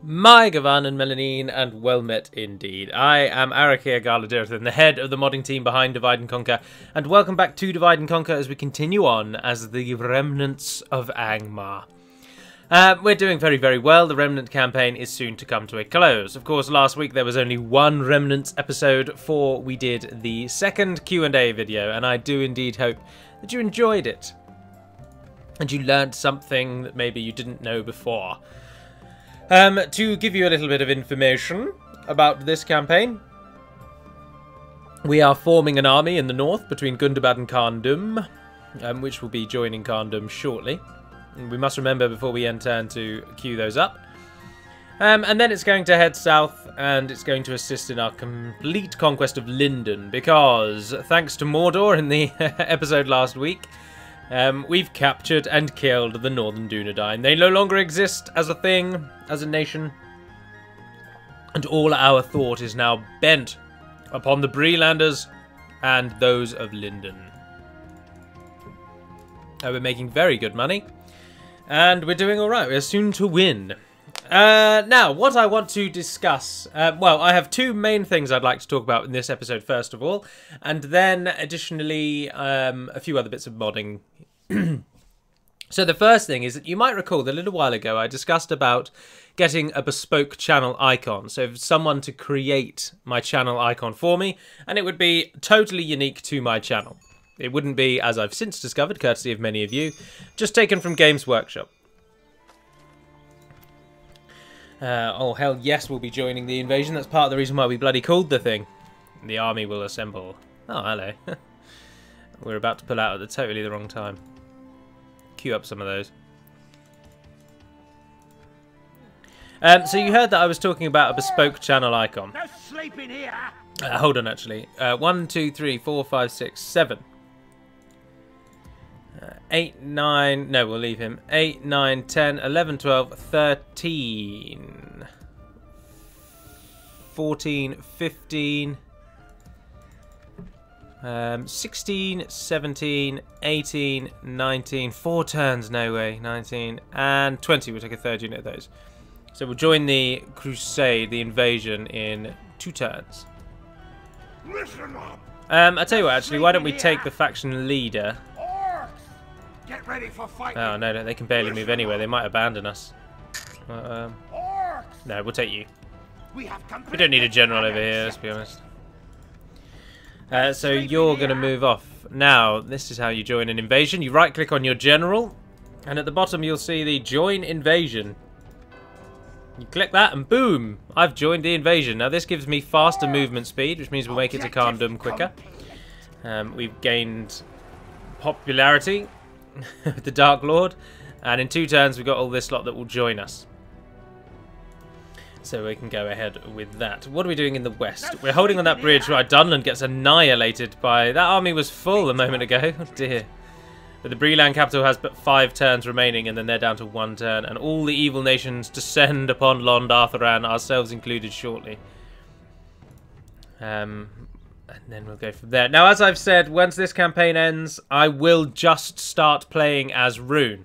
My Gavan and Melanine, and well met indeed. I am Arakir Galadirthan, the head of the modding team behind Divide and Conquer, and welcome back to Divide and Conquer as we continue on as the Remnants of Angmar. We're doing very, very well. The Remnant campaign is soon to come to a close. Of course, last week there was only one Remnants episode for we did the second Q&A video, and I do indeed hope that you enjoyed it and you learned something that maybe you didn't know before. To give you a little bit of information about this campaign, we are forming an army in the north between Gundabad and Carn-dum, which will be joining Carn-dum shortly. And we must remember before we end turn to queue those up. And then it's going to head south, and it's going to assist in our complete conquest of Linden, because thanks to Mordor in the episode last week, we've captured and killed the Northern Dunedain. They no longer exist as a thing, as a nation. And all our thought is now bent upon the Breelanders and those of Linden. We're making very good money. And we're doing alright. We're soon to win. Now, what I want to discuss... well, I have two main things I'd like to talk about in this episode, first of all. And then, additionally, a few other bits of modding. So the first thing is that you might recall that a little while ago I discussed about getting a bespoke channel icon. So for someone to create my channel icon for me, and it would be totally unique to my channel. It wouldn't be, as I've since discovered, courtesy of many of you, just taken from Games Workshop. Oh, hell yes, we'll be joining the invasion. That's part of the reason why we bloody called the thing. The army will assemble. Oh, hello. We're about to pull out at totally the wrong time. Queue up some of those. So you heard that I was talking about a bespoke channel icon. No sleeping here. Hold on, actually. 1, 2, 3, 4, 5, 6, 7. 8, 9... No, we'll leave him. 8, 9, 10, 11, 12, 13... 14, 15... 16, 17, 18, 19... 4 turns, no way. 19, and 20. We'll take a third unit of those. So we'll join the crusade, the invasion, in 2 turns. Listen up. I tell you what, actually, why don't we take the faction leader? Orcs, get ready for fighting. Oh no, they can barely move anywhere. They might abandon us. Orcs. No, we'll take you. We don't need a general over here, let's be honest. So you're going to move off. Now, this is how you join an invasion. You right-click on your general, and at the bottom you'll see the Join Invasion. You click that, and boom! I've joined the invasion. Now, this gives me faster movement speed, which means we'll make it to Carn-dum quicker. We've gained popularity with the Dark Lord, and in 2 turns we've got all this lot that will join us. So we can go ahead with that. What are we doing in the west? We're holding on that bridge where Dunland gets annihilated by... That army was full a moment ago. Oh dear. But the Breeland capital has but 5 turns remaining, and then they're down to 1 turn. And all the evil nations descend upon Lond Arthuran, ourselves included, shortly. And then we'll go from there. Now, as I've said, once this campaign ends, I will just start playing as Rune.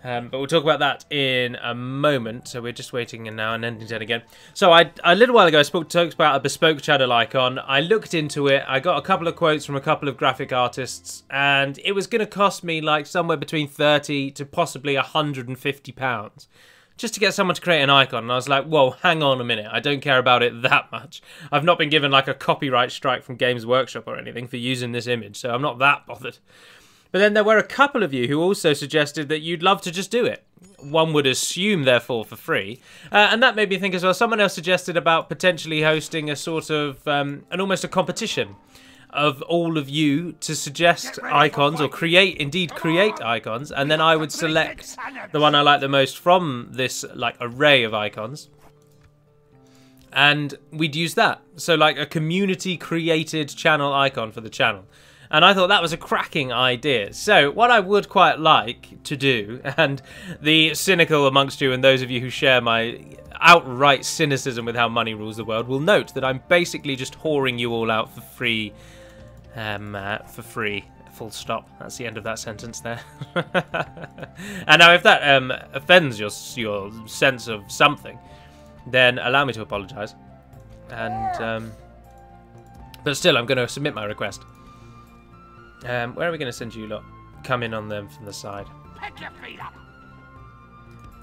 But we'll talk about that in a moment. So we're just waiting now and ending turn again. So a little while ago I talked about a bespoke channel icon. I looked into it. I got a couple of quotes from a couple of graphic artists, and it was going to cost me like somewhere between 30 to possibly £150 just to get someone to create an icon. And I was like, whoa, hang on a minute. I don't care about it that much. I've not been given like a copyright strike from Games Workshop or anything for using this image, so I'm not that bothered. But then there were a couple of you who also suggested that you'd love to just do it. One would assume, therefore, for free. And that made me think as well. Someone else suggested about potentially hosting a sort of, almost a competition of all of you to suggest icons or create icons. And then I would select the one I like the most from this like array of icons. And we'd use that. So like a community created channel icon for the channel. And I thought that was a cracking idea. So what I would quite like to do, and the cynical amongst you and those of you who share my outright cynicism with how money rules the world will note that I'm basically just whoring you all out for free. Full stop. That's the end of that sentence there. And now if that offends your sense of something, then allow me to apologise. And but still, I'm going to submit my request. Where are we going to send you lot? Come in on them from the side. Pick your feet up.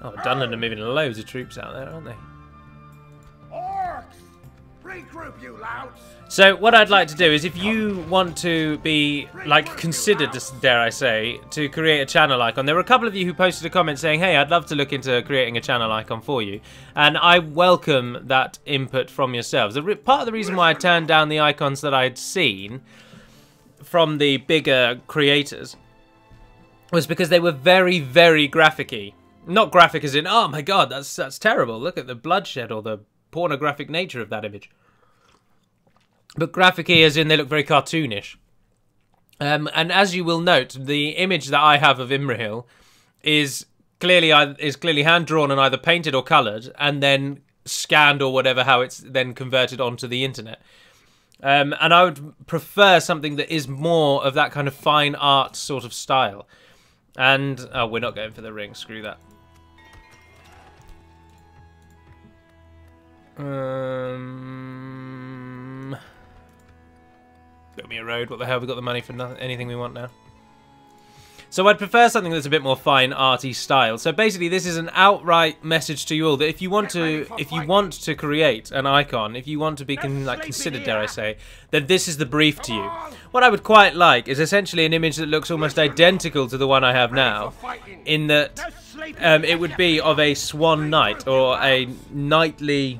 Oh, Dunland are moving loads of troops out there, aren't they? Orcs! Regroup, you louts! So what I'd like to do is, if you want to be, like, considered, dare I say, to create a channel icon, there were a couple of you who posted a comment saying, hey, I'd love to look into creating a channel icon for you. And I welcome that input from yourselves. Part of the reason why I turned down the icons that I'd seen from the bigger creators was because they were very, very graphic-y. Not graphic as in, oh my god, that's terrible. Look at the bloodshed or the pornographic nature of that image. But graphic-y as in they look very cartoonish. And as you will note, the image that I have of Imrahil is clearly hand-drawn and either painted or coloured, and then scanned or whatever, how it's then converted onto the internet. And I would prefer something that is more of that kind of fine art sort of style. And, oh, we're not going for the ring, screw that. Build me a road, what the hell, we got the money for nothing, anything we want now. So I'd prefer something that's a bit more fine arty style. So basically this is an outright message to you all that if you want to create an icon, if you want to be considered, dare I say, then this is the brief to you. What I would quite like is essentially an image that looks almost identical to the one I have now, in that it would be of a swan knight or a knightly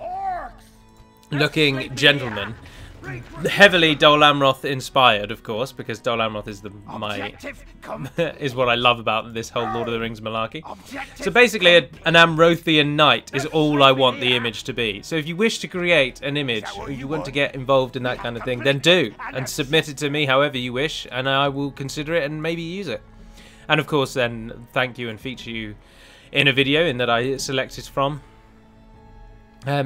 looking gentleman. Heavily Dol Amroth inspired, of course, because Dol Amroth is is what I love about this whole Lord of the Rings malarkey. So basically, an Amrothian knight is all I want the image to be. So if you wish to create an image, or you want to get involved in that kind of thing, then do, and submit it to me however you wish, and I will consider it and maybe use it. And of course, then thank you and feature you in a video in that I selected from.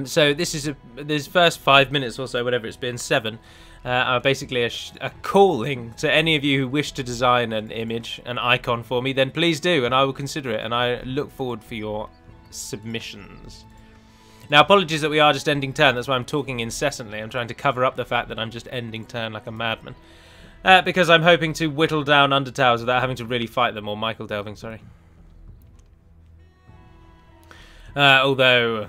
So this is this first 5 minutes or so, whatever it's been, 7, are basically a calling to any of you who wish to design an image, an icon for me, then please do, and I will consider it, and I look forward for your submissions. Now, apologies that we are just ending turn, that's why I'm talking incessantly. I'm trying to cover up the fact that I'm just ending turn like a madman. Because I'm hoping to whittle down Undertowers without having to really fight them, or Michael Delving, sorry. Although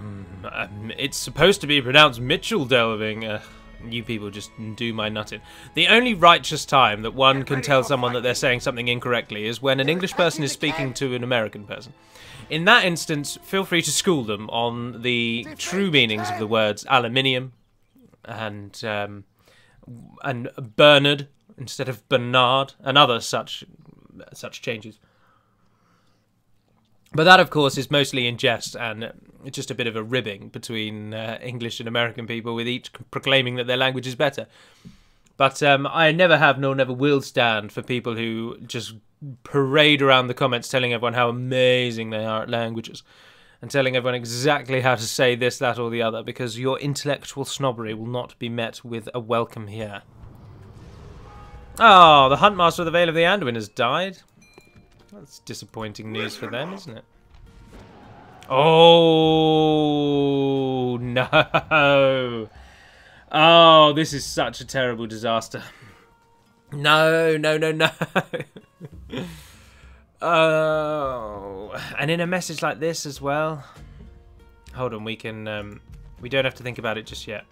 it's supposed to be pronounced Mitchell Delving. You people just do my nutting. The only righteous time that one can tell someone that they're saying something incorrectly is when an English person is speaking to an American person. In that instance, feel free to school them on the true meanings of the words aluminium and Bernard instead of Bernard, and other such changes. But that, of course, is mostly in jest and just a bit of a ribbing between English and American people, with each proclaiming that their language is better. But I never have nor never will stand for people who just parade around the comments telling everyone how amazing they are at languages and telling everyone exactly how to say this, that or the other, because your intellectual snobbery will not be met with a welcome here. Oh, the Huntmaster of the Vale of the Anduin has died. That's disappointing news for them, isn't it? Oh, no. Oh, this is such a terrible disaster. No, no, no, no. Oh. And in a message like this as well. Hold on, we can... we don't have to think about it just yet.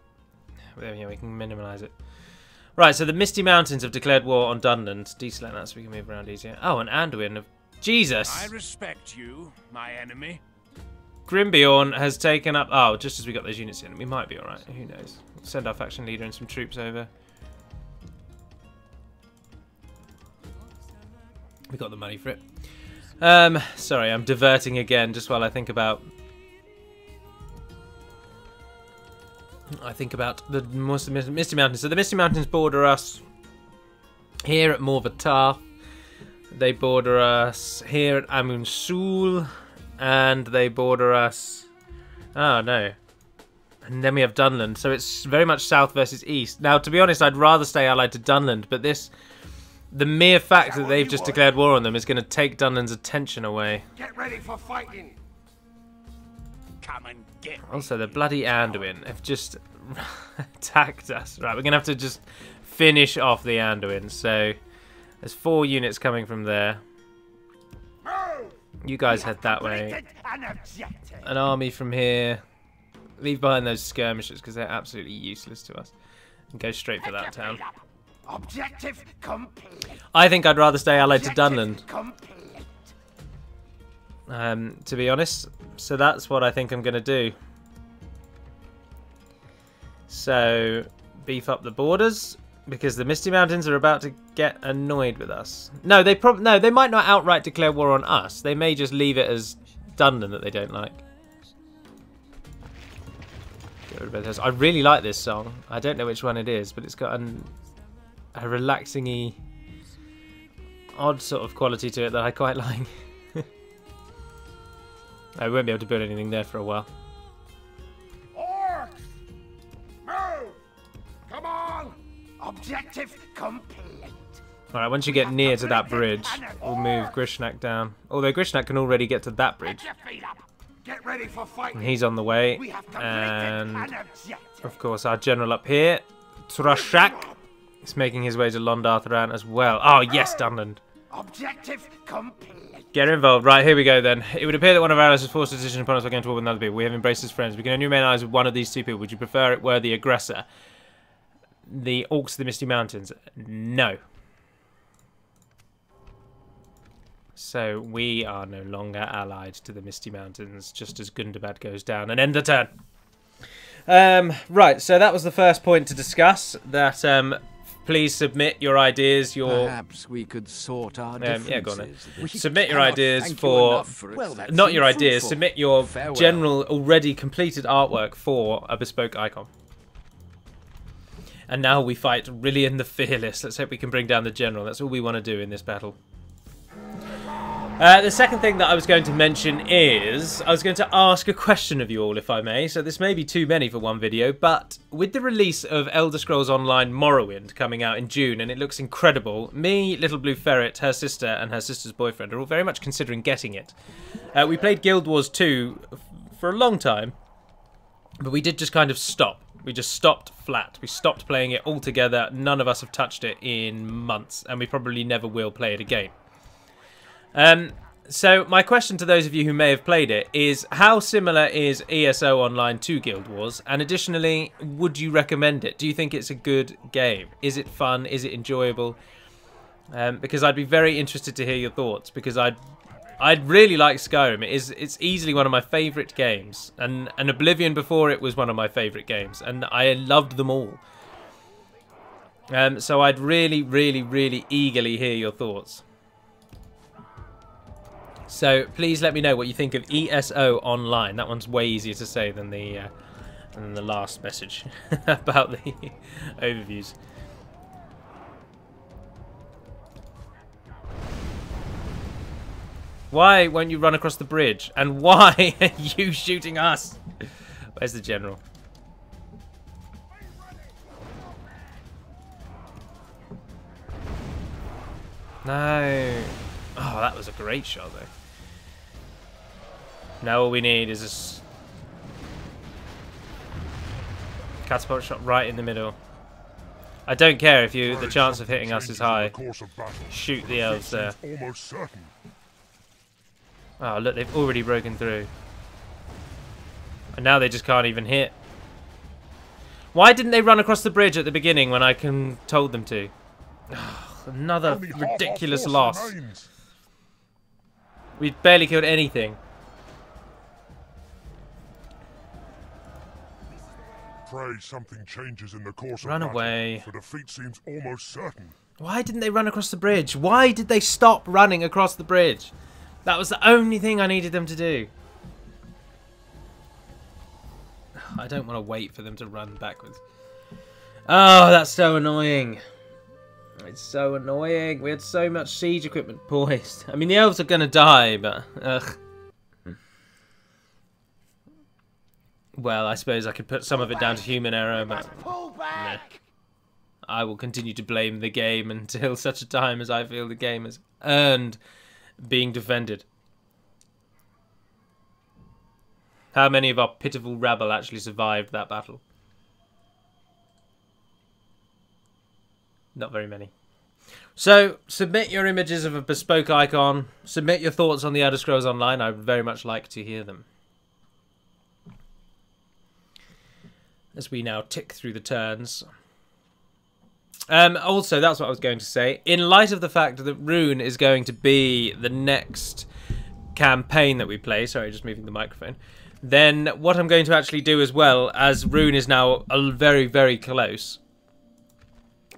There we go, we can minimalise it. Right, so the Misty Mountains have declared war on Dunland. Deselect that so we can move around easier. Oh, and Anduin of... Jesus! I respect you, my enemy. Grimbeorn has taken up... Oh, just as we got those units in. We might be alright. Who knows? Send our faction leader and some troops over. We got the money for it. Sorry, I'm diverting again just while I think about... the Misty Mountains. So the Misty Mountains border us here at Morvatar. They border us here at Amun-Sul. And they border us... Oh, no. And then we have Dunland. So it's very much south versus east. Now, to be honest, I'd rather stay allied to Dunland. But this... The mere fact that they've just declared war on them is going to take Dunland's attention away. Get ready for fighting. Come and get me. Also, the bloody Anduin have just attacked us. Right, we're going to have to just finish off the Anduin. So, there's 4 units coming from there. You guys head that way. An army from here. Leave behind those skirmishers because they're absolutely useless to us. And go straight for that town. Objective complete. I think I'd rather stay allied to Dunland. To be honest. So that's what I think I'm going to do. So, beef up the borders. Because the Misty Mountains are about to get annoyed with us. No, they might not outright declare war on us. They may just leave it as Dunland that they don't like. Get rid of those. I really like this song. I don't know which one it is, but it's got a relaxing-y, odd sort of quality to it that I quite like. I won't be able to build anything there for a while. Orcs! Move! Come on! Objective complete. Alright, once you get near to that bridge, we'll move Grishnak down. Although Grishnak can already get to that bridge. Get your feet up. Get ready for fighting. And he's on the way. We have completed And, an objective. of course, our general up here, Trashak, is making his way to Londartharan as well. Oh, yes, Dunland. Objective complete. Get involved. Right, here we go then. It would appear that one of our allies has forced a decision upon us against war with another people. We have embraced as friends. We can only remain allies with one of these 2 people. Would you prefer it were the aggressor? The Orcs of the Misty Mountains? No. So we are no longer allied to the Misty Mountains, just as Gundabad goes down and end the turn. Right, so that was the first point to discuss. That please submit your ideas. Perhaps we could sort our differences. Yeah, go on then. We Submit your cannot ideas thank you for enough it. Well, that not seems your ideas. fruitful. Submit your Farewell. general already completed artwork for a bespoke icon. And now we fight Rillian the Fearless. Let's hope we can bring down the general. That's all we want to do in this battle. The second thing that I was going to mention is I was going to ask a question of you all, if I may. So this may be too many for one video, but with the release of Elder Scrolls Online Morrowind coming out in June, and it looks incredible, me, Little Blue Ferret, her sister, and her sister's boyfriend are all very much considering getting it. We played Guild Wars 2 for a long time, but we did just kind of stop. We just stopped flat. We stopped playing it altogether. None of us have touched it in months, and we probably never will play it again. So my question to those of you who may have played it is, how similar is ESO Online to Guild Wars? And additionally, would you recommend it? Do you think it's a good game? Is it fun? Is it enjoyable? Because I'd be very interested to hear your thoughts, because I'd really like Skyrim. It's easily one of my favourite games, and Oblivion before it was one of my favourite games, and I loved them all. So I'd really, really, really eagerly hear your thoughts. So please let me know what you think of ESO Online. That one's way easier to say than the last message about the overviews. Why won't you run across the bridge? And why are you shooting us? Where's the general? No. Oh, that was a great shot, though. Now all we need is a catapult shot right in the middle. I don't care if the chance of hitting us is high. Shoot the elves there. Oh, look, they've already broken through. And now they just can't even hit. Why didn't they run across the bridge at the beginning when I told them to? Oh, another ridiculous loss. We've barely killed anything. Pray something changes in the course of Run battle, away. for defeat seems almost certain. Why didn't they run across the bridge? Why did they stop running across the bridge? That was the only thing I needed them to do. I don't want to wait for them to run backwards. Oh, that's so annoying. It's so annoying. We had so much siege equipment poised. I mean, the elves are going to die, but... ugh. Well, I suppose I could put some of it down to human error, but... Pull back. Nah. I will continue to blame the game until such a time as I feel the game has earned being defended. How many of our pitiful rabble actually survived that battle? Not very many. So, submit your images of a bespoke icon. Submit your thoughts on the Elder Scrolls Online. I would very much like to hear them. As we now tick through the turns. Also, that's what I was going to say. In light of the fact that Rune is going to be the next campaign that we play. Sorry, just moving the microphone. Then what I'm going to actually do as well, as Rune is now very, very close,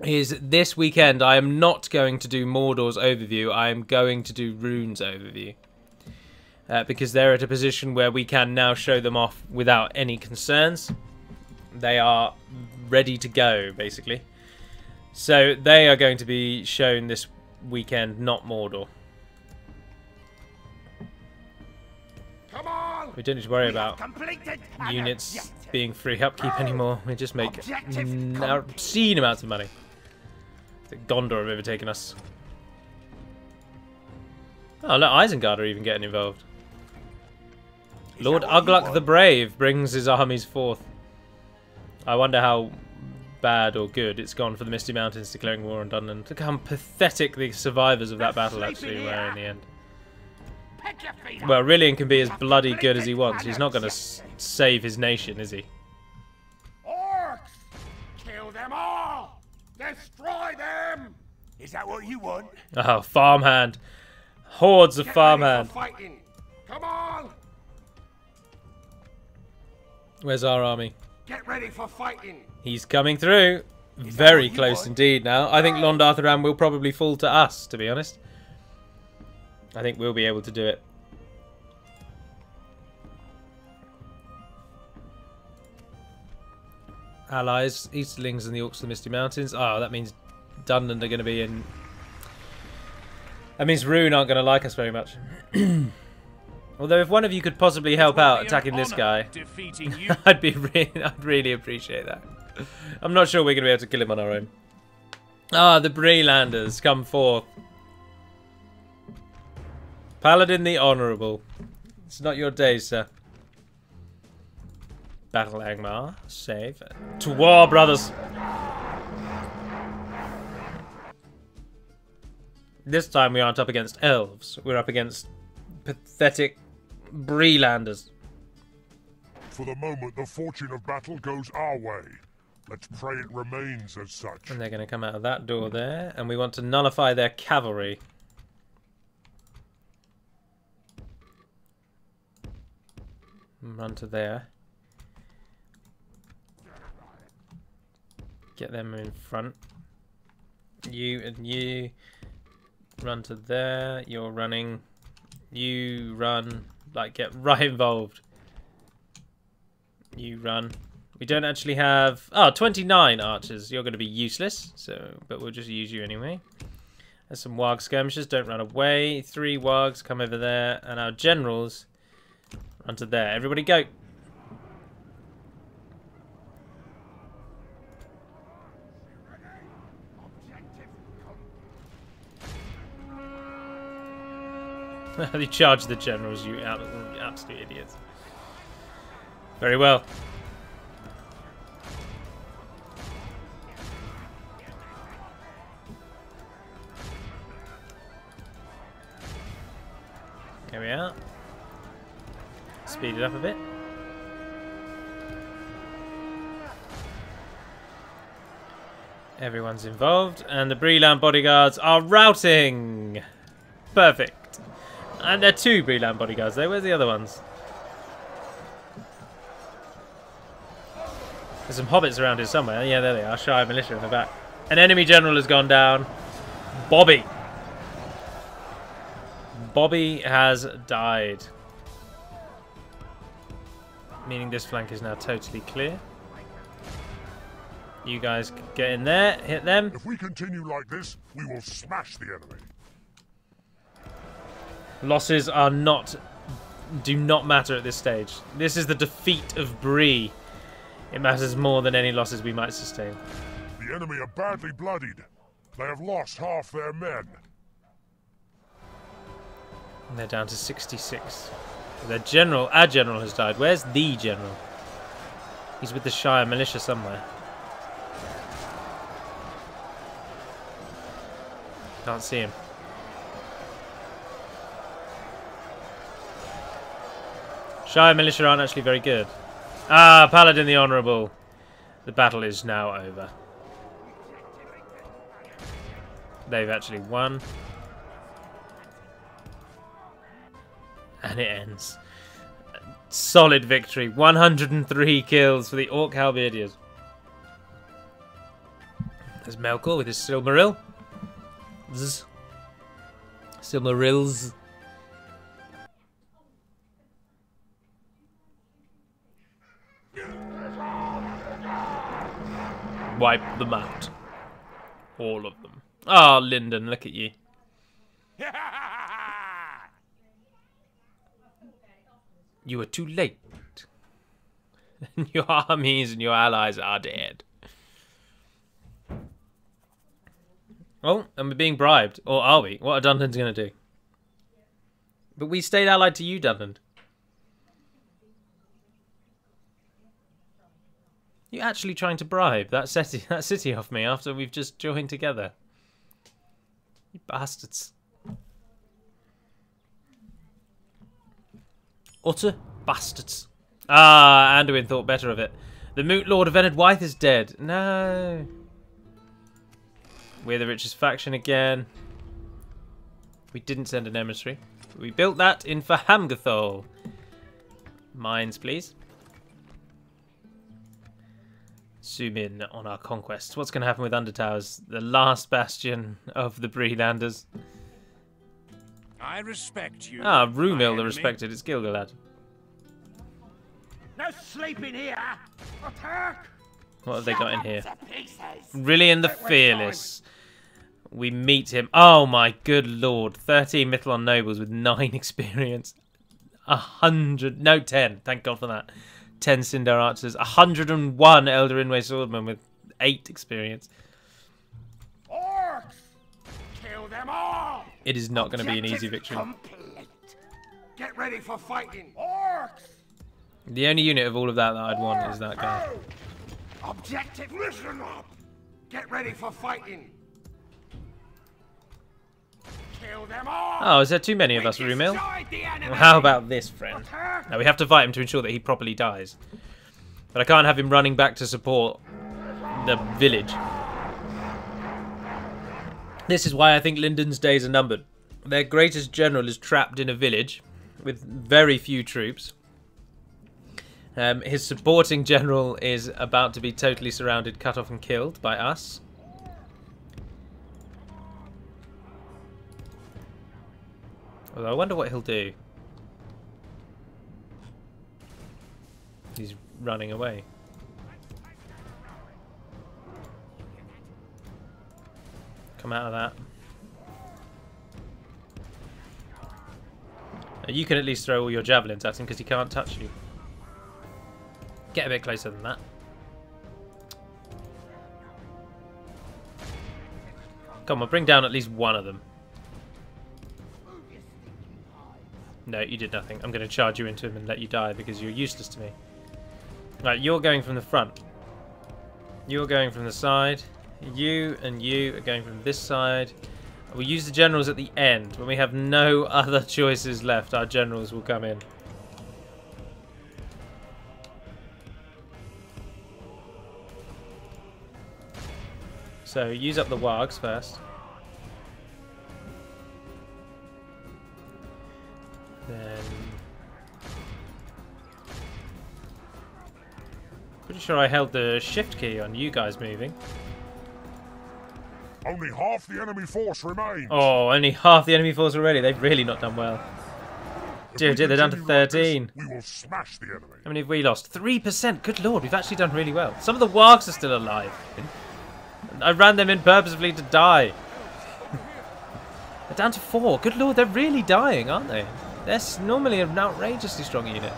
is this weekend I am not going to do Mordor's overview. I am going to do Rune's overview. Because they're at a position where we can now show them off without any concerns. They are ready to go, basically. So they are going to be shown this weekend, not Mordor. Come on! We don't need to worry about units objective. being free upkeep anymore. We just make obscene amounts of money. I think Gondor have overtaken us. Oh, look, Isengard are even getting involved. Lord Ugluk the Brave brings his armies forth. I wonder how bad or good it's gone for the Misty Mountains declaring war on Dunland. Look how pathetic the survivors of that battle actually were in the end. Well, Rillian can be as bloody good as he wants. He's not going to save his nation, is he? Orcs! Kill them all! Destroy them! Is that what you want? Oh, farmhand. Hordes of Get ready farmhand. for fighting! Come on! Where's our army? Get ready for fighting! He's coming through. Very what you close want? indeed now. I think Londartharan will probably fall to us, to be honest. I think we'll be able to do it. Allies, Easterlings and the Orcs of the Misty Mountains. Oh, that means Dunland are going to be in... That means Rune aren't going to like us very much. Although if one of you could possibly help out attacking this guy, Defeating you. I'd really appreciate that. I'm not sure we're going to be able to kill him on our own. Ah, the Breelanders come forth. Paladin the Honourable. It's not your day, sir. Battle Angmar. Save. To war, brothers! This time we aren't up against elves. We're up against pathetic Breelanders. For the moment, the fortune of battle goes our way. Let's pray it remains as such. And they're going to come out of that door there. And we want to nullify their cavalry. Run to there. Get them in front. You and you. Run to there. You're running. You run. Like, get right involved. You run. We don't actually have... Oh, 29 archers. You're going to be useless. But we'll just use you anyway. There's some warg skirmishers. Don't run away. 3 wargs. Come over there. And our generals... Run to there. Everybody go. You charge the generals, you absolute idiots. Very well. There we are. Speed it up a bit. Everyone's involved, and the Breeland bodyguards are routing. Perfect. And there are 2 Breeland bodyguards there. Where's the other ones? There's some hobbits around here somewhere. Yeah, there they are. Shire militia in the back. An enemy general has gone down. Bobby. Bobby has died. Meaning this flank is now totally clear. You guys get in there. Hit them. If we continue like this, we will smash the enemy. Losses are do not matter at this stage. This is the defeat of Bree. It matters more than any losses we might sustain. The enemy are badly bloodied. They have lost half their men. And they're down to 66. Their general, our general has died. Where's the general? He's with the Shire militia somewhere. Can't see him. Shire militia aren't actually very good. Ah, Paladin the Honourable. The battle is now over. They've actually won. And it ends. Solid victory. 103 kills for the Orc Halberdiers. There's Melkor with his Silmaril. Zzz. Silmarils. Wipe them out. All of them. Ah, oh, Lyndon, look at you. You are too late. Your armies and your allies are dead. Oh, and we're being bribed. Or are we? What are Dunland's going to do? But we stayed allied to you, Dunland. You're actually trying to bribe that city off me after we've just joined together. You bastards. Utter bastards. Ah, Anduin thought better of it. The Moot Lord of Enid Wythe is dead. No. We're the richest faction again. We didn't send an emissary. We built that in for Hamgathol. Mines, please. Zoom in on our conquests. What's going to happen with Undertowers? The last bastion of the Breelanders. I respect you. Ah, Rumil the respected. It's Gilgalad. No sleeping here. Attack! What have they got in here? Rillian the Fearless. We meet him. Oh my good lord. 13 Mithlon nobles with 9 experience. 100. No, 10. Thank God for that. 10 Sindar archers. 101 Elder Inway swordmen with 8 experience. Orcs! Kill them all! It is not going to be an easy victory. Complete. Get ready for fighting. Orcs! The only unit of all of that I'd want is that guy. Objective, listen up! Get ready for fighting! Kill them all! Oh, is there too many of us, Rumil? Well, how about this, friend? Now we have to fight him to ensure that he properly dies. But I can't have him running back to support the village. This is why I think Lyndon's days are numbered. Their greatest general is trapped in a village with very few troops. His supporting general is about to be totally surrounded, cut off and killed by us. Although I wonder what he'll do. He's running away. Come out of that. Now you can at least throw all your javelins at him because he can't touch you. Get a bit closer than that. Come on, bring down at least one of them. No, you did nothing. I'm going to charge you into him and let you die because you're useless to me. Right, you're going from the front. You're going from the side. You and you are going from this side. We'll use the generals at the end. When we have no other choices left, our generals will come in. So, use up the wargs first. Then... Pretty sure I held the shift key on you guys moving. Only half the enemy force remains. Oh, only half the enemy force already. They've really not done well. Dear, they're down to 13. We will smash the enemy. How many have we lost? 3%. Good lord, we've actually done really well. Some of the wargs are still alive. I ran them in purposefully to die. They're down to 4. Good lord, they're really dying, aren't they? They're normally an outrageously strong unit.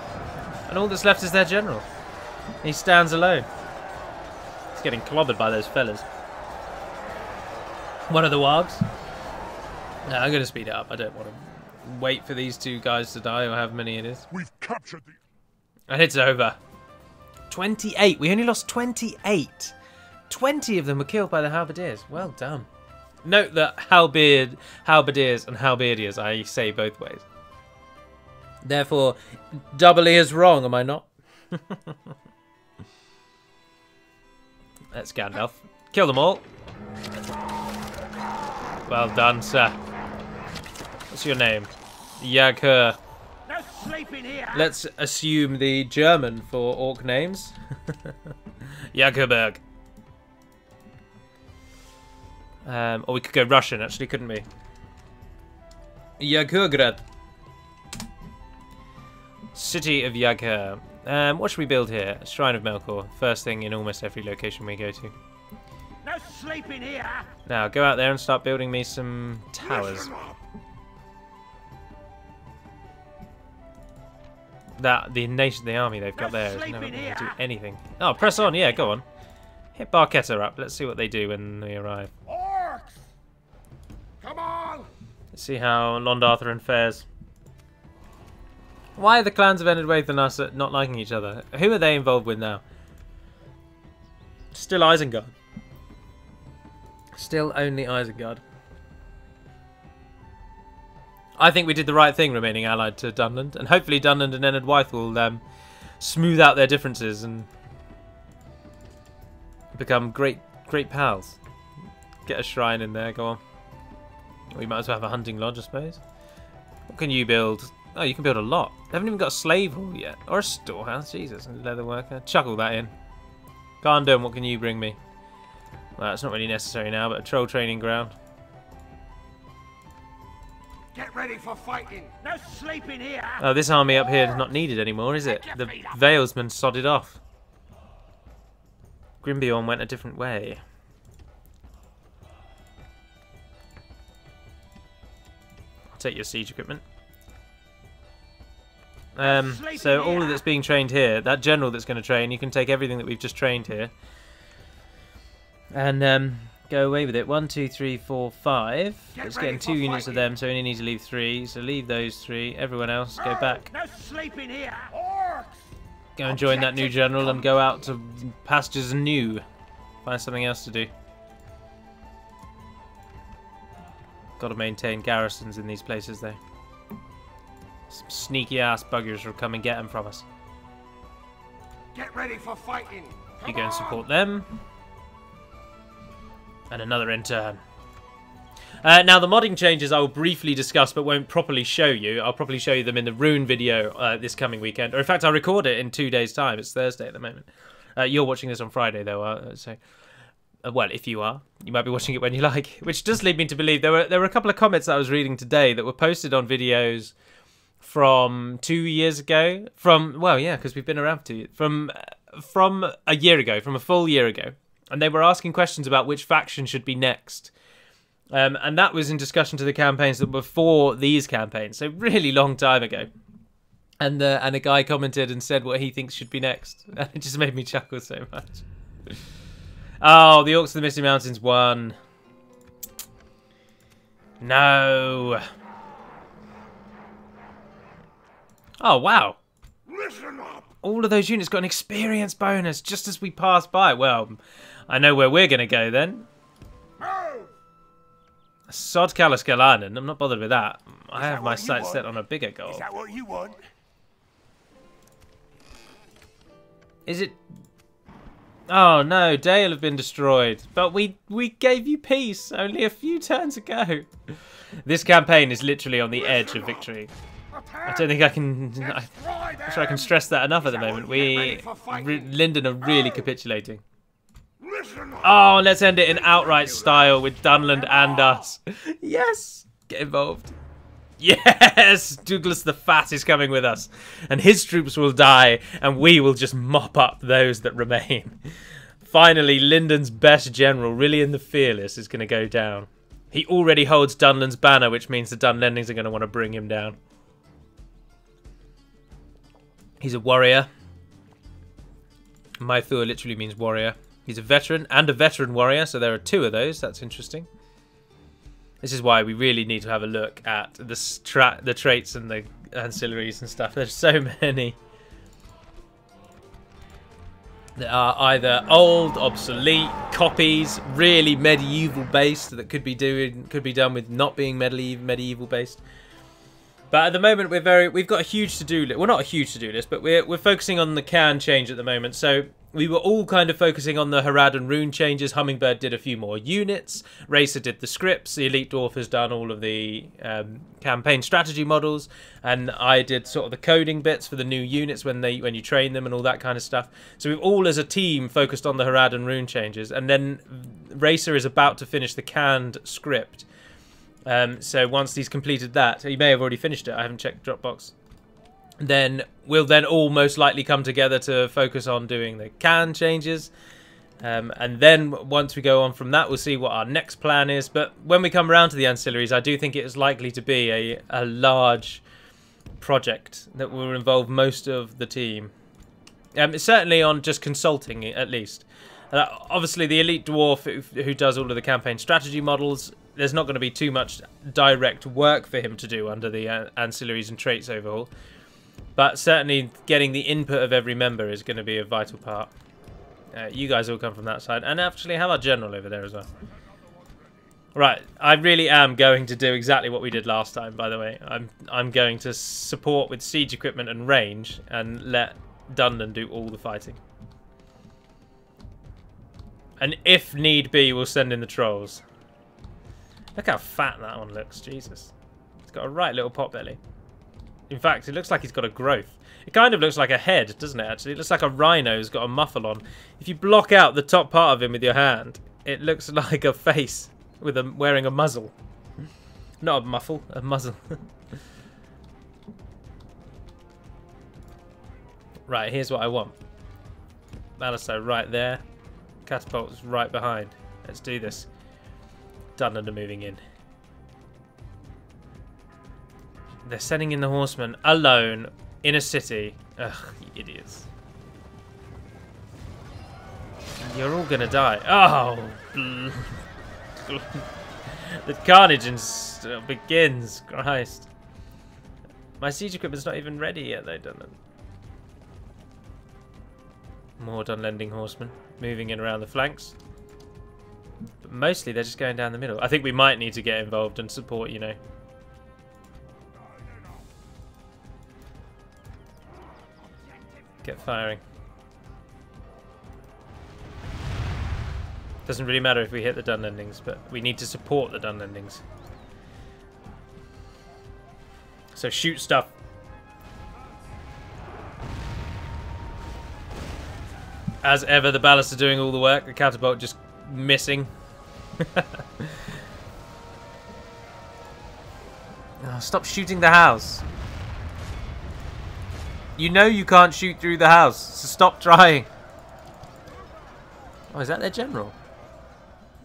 And all that's left is their general. He stands alone. He's getting clobbered by those fellas. One of the wargs. No, I'm going to speed it up. I don't want to wait for these two guys to die, or however many it is. We've captured the... And it's over. 28. We only lost 28. 20 of them were killed by the halberdiers. Well done. Note that halberdiers and halberdiers, I say both ways. Therefore, doubly as wrong, am I not? That's Gandalf. Kill them all. Well done, sir. What's your name? Yaghur. No sleeping here. Let's assume the German for orc names. Yaghurberg. Or we could go Russian, actually, couldn't we? Yaghurgrad. City of Yaghur. What should we build here? Shrine of Melkor. First thing in almost every location we go to. No sleeping here. Now, go out there and start building me some towers. The nation, the army they've got there is never going to do anything. Oh, press on, yeah, go on. Hit Barketta up. Let's see what they do when they arrive. Orcs! Come on! Let's see how Londarthrin fares. Why are the clans of Enedwaith and us not liking each other? Who are they involved with now? Still Isengard. Still only Isengard. I think we did the right thing remaining allied to Dunland, and hopefully Dunland and Enedwaith will smooth out their differences and become great pals. Get a shrine in there, go on. We might as well have a hunting lodge, I suppose. What can you build? Oh, you can build a lot. They haven't even got a slave hall yet. Or a storehouse, Jesus, and a leather worker. Chuck all that in. Carn-dum, what can you bring me? Well, it's not really necessary now, but a troll training ground. Get ready for fighting. No sleeping here. Oh, this army up here is not needed anymore, is it? The Valesmen sodded off. Grimbeorn went a different way. I'll take your siege equipment. So all of that's being trained here, that general that's going to train, you can take everything that we've just trained here and go away with it. 1, 2, 3, 4, 5. It's getting 2 units of them, so we only need to leave 3. So leave those 3. Everyone else, go back. No sleeping here. Go and join that new general and go out to pastures anew. Find something else to do. Got to maintain garrisons in these places, though. Some sneaky ass buggers will come and get them from us. Get ready for fighting. You go and support them. And another intern. Now the modding changes I will briefly discuss but won't properly show you. I'll probably show you them in the Rune video this coming weekend. Or in fact I'll record it in 2 days time. It's Thursday at the moment. You're watching this on Friday though. Well, if you are, you might be watching it when you like. Which does lead me to believe there were a couple of comments that I was reading today that were posted on videos from 2 years ago. Well, yeah, because we've been around for 2 years. From a year ago, from a full year ago. And they were asking questions about which faction should be next. And that was in discussion to the campaigns that were before these campaigns. So really long time ago. And a guy commented and said what he thinks should be next. And it just made me chuckle so much. Oh, the Orcs of the Misty Mountains won. No. Oh, wow. Listen up. All of those units got an experience bonus just as we passed by. Well, I know where we're going to go then. Sod Kalaskalanen. I'm not bothered with that. I have my sights set on a bigger goal. Is that what you want? Is it... Oh no, Dale have been destroyed. But we gave you peace only a few turns ago. This campaign is literally on the edge of victory. I don't think I can... I'm not sure I can stress that enough at the moment. Linden are really capitulating. Oh, let's end it in outright style with Dunland and us. Yes! Get involved. Yes! Douglas the Fat is coming with us. And his troops will die, and we will just mop up those that remain. Finally, Linden's best general, Rillian the Fearless, is going to go down. He already holds Dunland's banner, which means the Dunlendings are going to want to bring him down. He's a warrior. Maithur literally means warrior. He's a veteran and a veteran warrior, so there are 2 of those. That's interesting. This is why we really need to have a look at the traits and the ancillaries and stuff. There's so many that are either old, obsolete, copies, really medieval based that could be done with not being medieval based. But at the moment we've got a huge to-do list. Well, not a huge to-do list, but we're focusing on the Carn change at the moment. So we were all kind of focusing on the Harad and Rune changes. Hummingbird did a few more units. Racer did the scripts. The Elite Dwarf has done all of the campaign strategy models, and I did sort of the coding bits for the new units when you train them and all that kind of stuff. So we've all as a team focused on the Harad and Rune changes, and then Racer is about to finish the canned script. So once he's completed that, he may have already finished it. I haven't checked Dropbox. Then we'll all most likely come together to focus on doing the Carn changes. And then once we go on from that, we'll see what our next plan is. But when we come around to the ancillaries, I do think it is likely to be a large project that will involve most of the team. Certainly on just consulting, at least. Obviously, the Elite Dwarf, who does all of the campaign strategy models, there's not going to be too much direct work for him to do under the ancillaries and traits overhaul. But certainly getting the input of every member is going to be a vital part. You guys all come from that side. And actually, how about General over there as well? Right, I really am going to do exactly what we did last time, by the way. I'm going to support with siege equipment and range and let Dunland do all the fighting. And if need be, we'll send in the trolls. Look how fat that one looks, Jesus. It's got a right little pot belly. In fact, it looks like he's got a growth. It kind of looks like a head, doesn't it, actually? It looks like a rhino's got a muffle on. If you block out the top part of him with your hand, it looks like a face with wearing a muzzle. Not a muffle, a muzzle. Right, here's what I want. Ballista right there. Catapult's right behind. Let's do this. Dunland are moving in. They're sending in the horsemen alone in a city. Ugh, you idiots. You're all gonna die. Oh! The carnage begins. Christ. My siege equipment's not even ready yet, though, Dunland. More Dunlanding horsemen moving in around the flanks. But mostly they're just going down the middle. I think we might need to get involved and support, you know. Get firing. Doesn't really matter if we hit the Dunlandings, but we need to support the Dunlandings. So shoot stuff. As ever, the ballast are doing all the work. The catapult just missing. Oh, stop shooting the house. You know you can't shoot through the house, so stop trying. Oh, is that their general?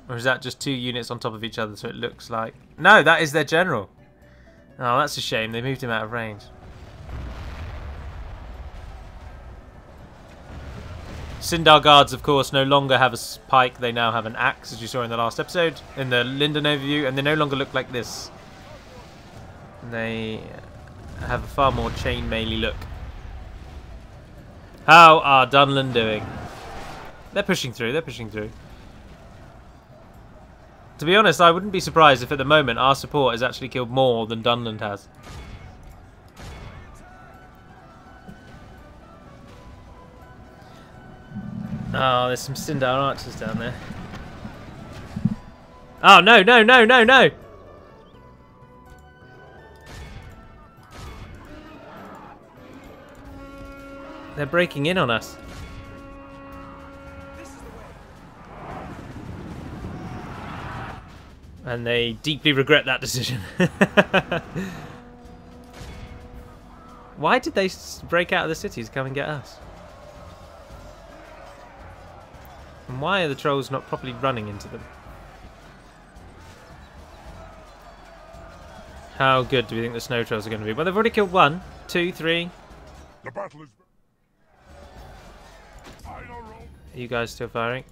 Or is that just two units on top of each other so it looks like... No, that is their general. Oh, that's a shame. They moved him out of range. Sindar guards, of course, no longer have a pike. They now have an axe, as you saw in the last episode, in the Linden overview, and they no longer look like this. They have a far more chainmail-y look. How are Dunland doing? They're pushing through, they're pushing through. To be honest, I wouldn't be surprised if at the moment our support has actually killed more than Dunland has. Oh, there's some Sindar archers down there. Oh, no, no, no, no, no! They're breaking in on us. And they deeply regret that decision. Why did they break out of the cities to come and get us? And why are the trolls not properly running into them? How good do we think the snow trolls are going to be? Well, they've already killed 1, 2, 3. The battle is... Are you guys still firing?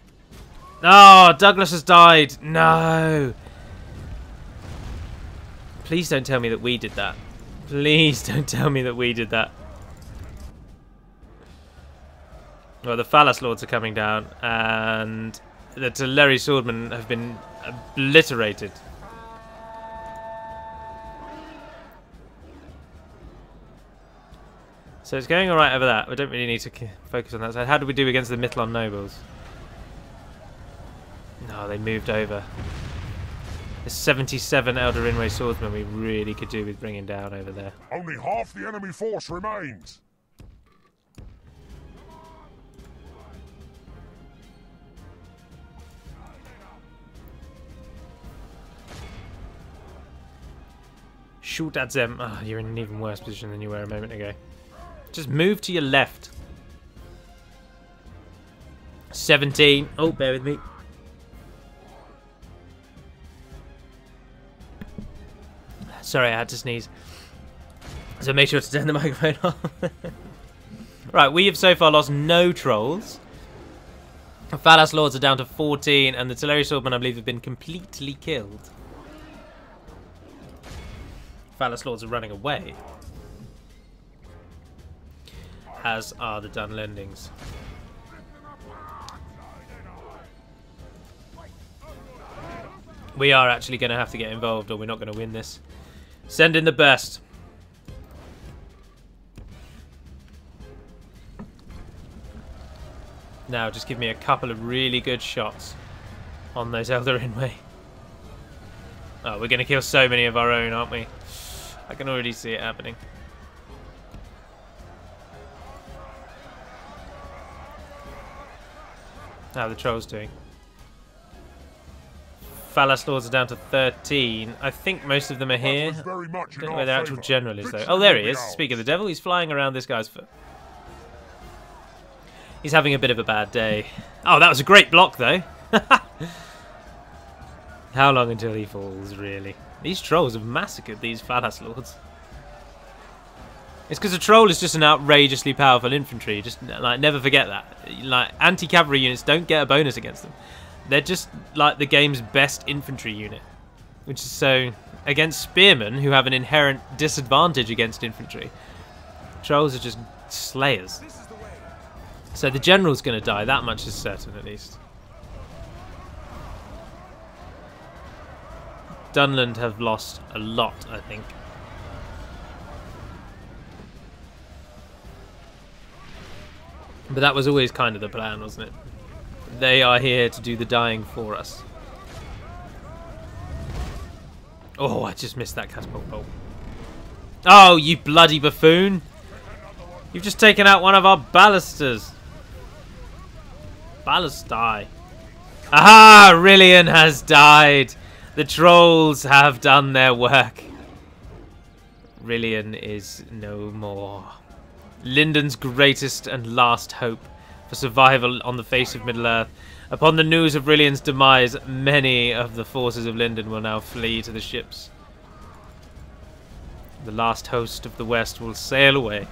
Oh, Douglas has died. No. Please don't tell me that we did that. Please don't tell me that we did that. Well, the Phallus Lords are coming down, and the Teleri Swordmen have been obliterated. So it's going alright over that. We don't really need to focus on that side. How did we do against the Mithlon Nobles? No, they moved over. There's 77 Elder Rinway Swordsmen we really could do with bringing down over there. Only half the enemy force remains. Shoot at them. Oh, you're in an even worse position than you were a moment ago. Just move to your left. 17. Oh, bear with me. Sorry, I had to sneeze. So make sure to turn the microphone off. Right, we have so far lost no trolls. The Phallus Lords are down to 14, and the Teleri Swordmen, I believe, have been completely killed. Phallus Lords are running away. As are the Dunlendings. We are actually going to have to get involved, or we're not going to win this. Send in the best. Now, just give me a couple of really good shots on those Elder Rinway. Oh, we're going to kill so many of our own, aren't we? I can already see it happening. How are the trolls doing? Phallus Lords are down to 13. I think most of them are here. I don't know where their actual general is, though. Oh, there he is. Speak of the devil, he's flying around this guy's foot. He's having a bit of a bad day. Oh, that was a great block, though. How long until he falls, really? These trolls have massacred these Phallus Lords. It's because a troll is just an outrageously powerful infantry. Just, like, never forget that. Like, anti-cavalry units don't get a bonus against them. They're just, like, the game's best infantry unit. Which is so... Against spearmen, who have an inherent disadvantage against infantry, trolls are just slayers. So the general's going to die. That much is certain, at least. Dunland have lost a lot, I think. But that was always kind of the plan, wasn't it? They are here to do the dying for us. Oh, I just missed that catapult bolt. Oh, you bloody buffoon! You've just taken out one of our ballisters. Ballistae. Aha! Rillian has died. The trolls have done their work. Rillian is no more. Linden's greatest and last hope for survival on the face of Middle-earth. Upon the news of Rillian's demise, many of the forces of Linden will now flee to the ships. The last host of the West will sail away,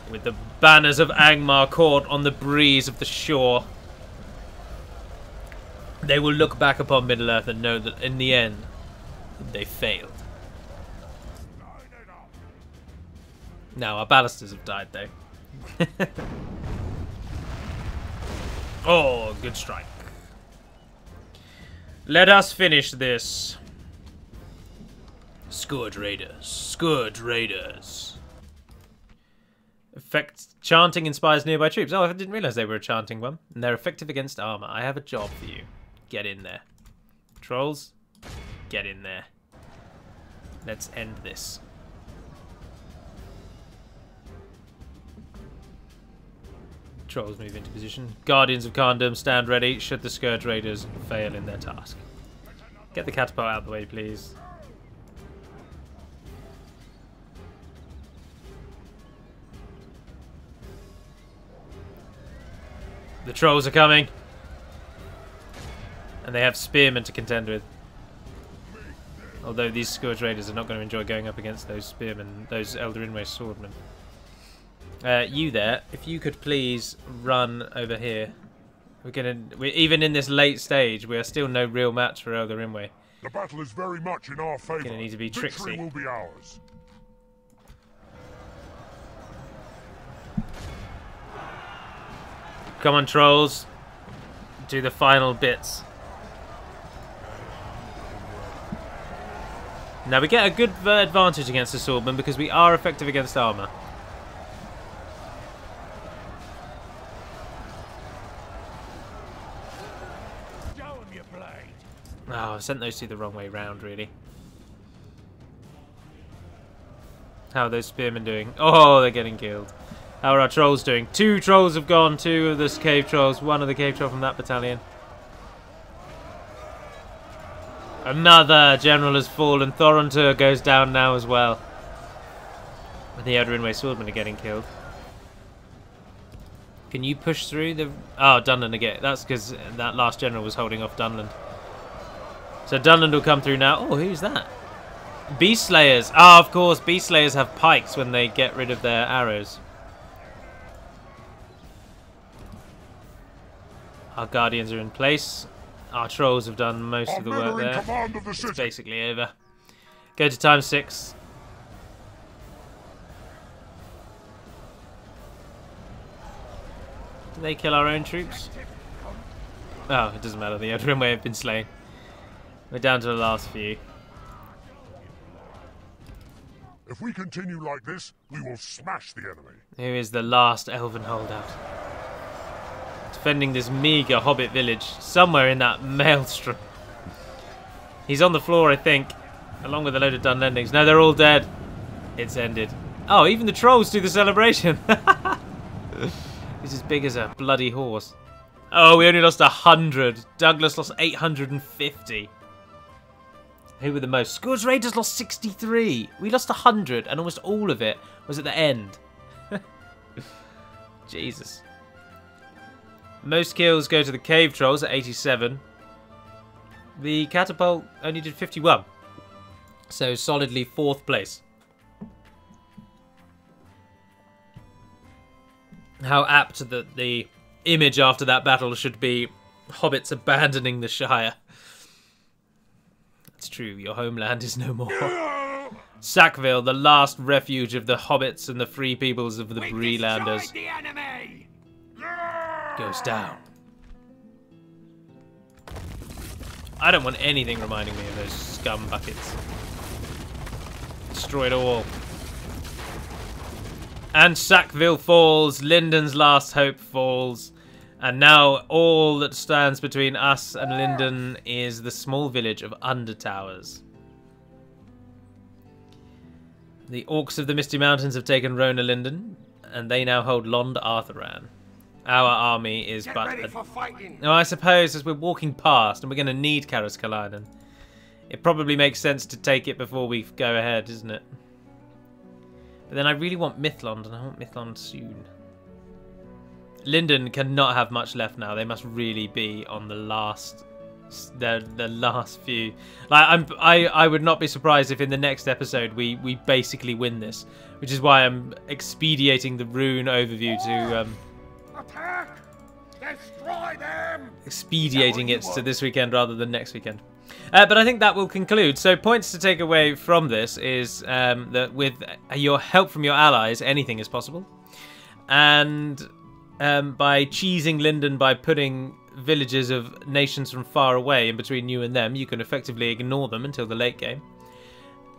with the banners of Angmar caught on the breeze of the shore. They will look back upon Middle-earth and know that in the end, they failed. Now, our ballisters have died, though. Oh, good strike. Let us finish this. Scourge Raiders. Scourge Raiders. Effect chanting inspires nearby troops. Oh, I didn't realise they were a chanting one. And they're effective against armour. I have a job for you. Get in there. Trolls, get in there. Let's end this. Trolls move into position. Guardians of Carn-dum stand ready should the Scourge Raiders fail in their task. Get the catapult out of the way, please. The trolls are coming. And they have spearmen to contend with. Although these Scourge Raiders are not going to enjoy going up against those spearmen, those Elder Rinway swordmen. You there, if you could please run over here. Even in this late stage, we are still no real match for Elder Rinway. The battle is very much in our favor. Gonna need to be tricksy. Victory will be ours. Come on, trolls. Do the final bits. Now we get a good advantage against the swordman because we are effective against armor. Oh, I've sent those two the wrong way round, really. How are those spearmen doing? Oh, they're getting killed. How are our trolls doing? 2 trolls have gone, 2 of the cave trolls, 1 of the cave troll from that battalion. Another general has fallen. Thorontur goes down now as well. And the Eldrinway swordmen are getting killed. Can you push through the... Oh, Dunland again. That's because that last general was holding off Dunland. So Dunland will come through now. Oh, who's that? Beast Slayers. Ah, of course. Beast Slayers have pikes when they get rid of their arrows. Our Guardians are in place. Our Trolls have done most of the work there. It's basically over. Go to time 6. Did they kill our own troops? Oh, it doesn't matter. The Eldrinway have been slain. We're down to the last few. If we continue like this, we will smash the enemy. Who is the last elven holdout? Defending this meager hobbit village somewhere in that maelstrom. He's on the floor, I think, along with a load of Dunlendings. No, they're all dead. It's ended. Oh, even the trolls do the celebration. He's as big as a bloody horse. Oh, we only lost 100. Douglas lost 850. Who were the most? Scourge Raiders lost 63. We lost 100, and almost all of it was at the end. Jesus. Most kills go to the Cave Trolls at 87. The Catapult only did 51. So solidly 4th place. How apt that the image after that battle should be hobbits abandoning the Shire. It's true, your homeland is no more. Sackville, the last refuge of the hobbits and the free peoples of the Breelanders, goes down. I don't want anything reminding me of those scum buckets. Destroy it all. And Sackville falls, Linden's last hope falls. And now all that stands between us and Linden is the small village of Undertowers. The Orcs of the Misty Mountains have taken Rona Linden, and they now hold Lond Arthuran. Our army is Get but... ready for fighting. No, I suppose as we're walking past, and we're going to need Kalaskalainen, it probably makes sense to take it before we go ahead, isn't it? But then I really want Mithlond, and I want Mithlond soon. Linden cannot have much left now. They must really be on the last, the last few. Like I would not be surprised if in the next episode we basically win this, which is why I'm expediting the rune overview to attack, destroy them. Expediting it to this weekend rather than next weekend. But I think that will conclude. So points to take away from this is that with your help from your allies, anything is possible, and by cheesing Linden by putting villages of nations from far away in between you and them, you can effectively ignore them until the late game.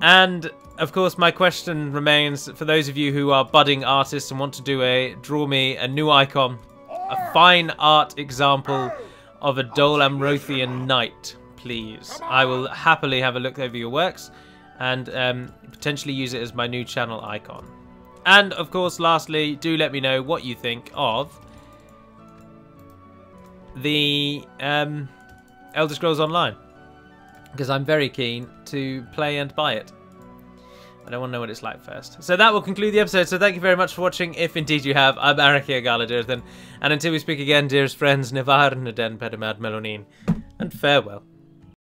And, of course, my question remains, for those of you who are budding artists and want to draw me a new icon, a fine art example of a Dol Amrothian knight, please. I will happily have a look over your works and potentially use it as my new channel icon. And, of course, lastly, do let me know what you think of the Elder Scrolls Online, because I'm very keen to play and buy it. I don't want to know what it's like first. So that will conclude the episode, so thank you very much for watching, if indeed you have. I'm Arakia Galadurthan, and until we speak again, dearest friends, Nivar Naden Pedamad Melonin, and farewell.